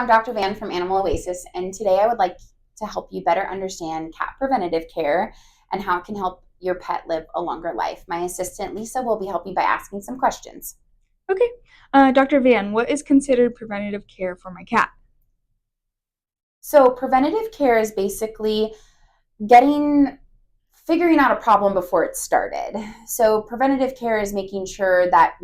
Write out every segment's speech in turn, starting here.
I'm Dr. Van from Animal Oasis, and today I would like to help you better understand cat preventative care and how it can help your pet live a longer life. My assistant Lisa will be helping by asking some questions. Okay. Dr. Van, what is considered preventative care for my cat? So, preventative care is basically figuring out a problem before it started. So, preventative care is making sure that,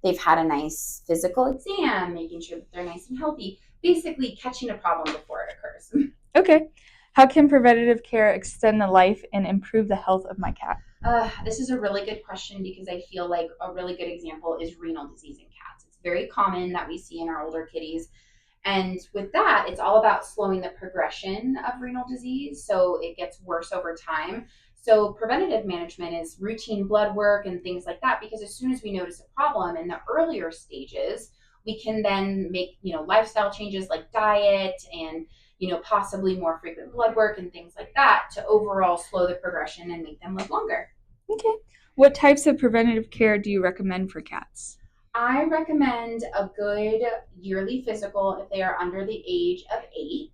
they've had a nice physical exam, making sure that they're nice and healthy, basically catching a problem before it occurs. Okay. How can preventative care extend the life and improve the health of my cat? This is a really good question because I feel like a really good example is renal disease in cats. It's very common that we see in our older kitties. And with that, it's all about slowing the progression of renal disease so it gets worse over time. So preventative management is routine blood work and things like that, because as soon as we notice a problem in the earlier stages, we can then make, lifestyle changes like diet and, possibly more frequent blood work and things like that to overall slow the progression and make them live longer. Okay. What types of preventative care do you recommend for cats? I recommend a good yearly physical if they are under the age of 8.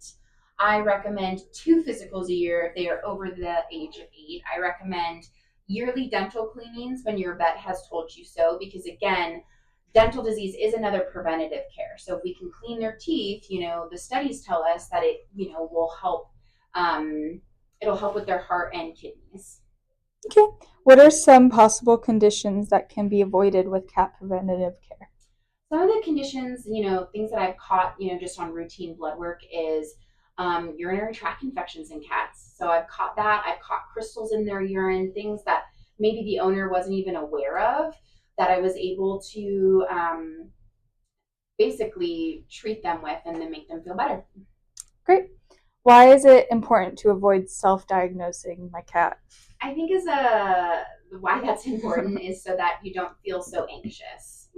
I recommend 2 physicals a year if they are over the age of 8. I recommend yearly dental cleanings when your vet has told you so, because again, dental disease is another preventative care. So if we can clean their teeth, the studies tell us that it, will help. It'll help with their heart and kidneys. Okay. What are some possible conditions that can be avoided with cat preventative care? Some of the conditions, things that I've caught, just on routine blood work is urinary tract infections in cats. So I've caught that. I've caught crystals in their urine, things that maybe the owner wasn't even aware of, that I was able to basically treat them with and then make them feel better. Great. Why is it important to avoid self-diagnosing my cat? I think why that's important is so that you don't feel so anxious.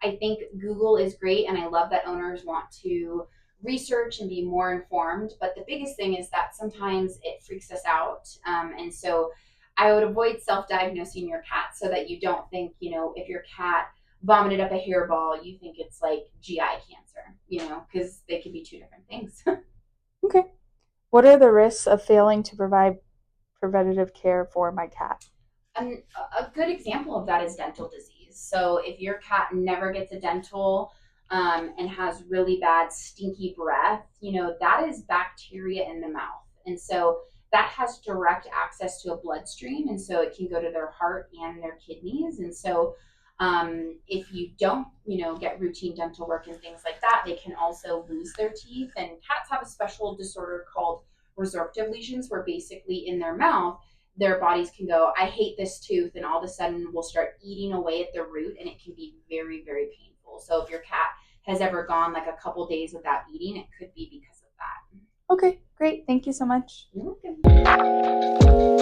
I think Google is great, and I love that owners want to research and be more informed. But the biggest thing is that sometimes it freaks us out, and so I would avoid self-diagnosing your cat so that you don't think, if your cat vomited up a hairball, you think it's like GI cancer, because they could be 2 different things. Okay. What are the risks of failing to provide preventative care for my cat? And a good example of that is dental disease. So if your cat never gets a dental and has really bad stinky breath, that is bacteria in the mouth. And so that has direct access to a bloodstream. And so it can go to their heart and their kidneys. And so if you don't, get routine dental work and things like that, they can also lose their teeth. And cats have a special disorder called resorptive lesions, where basically in their mouth, their bodies can go, I hate this tooth, and all of a sudden will start eating away at the root, and it can be very, very painful. So if your cat has ever gone like a couple days without eating, it could be because of that. Okay, great. Thank you so much. You're welcome.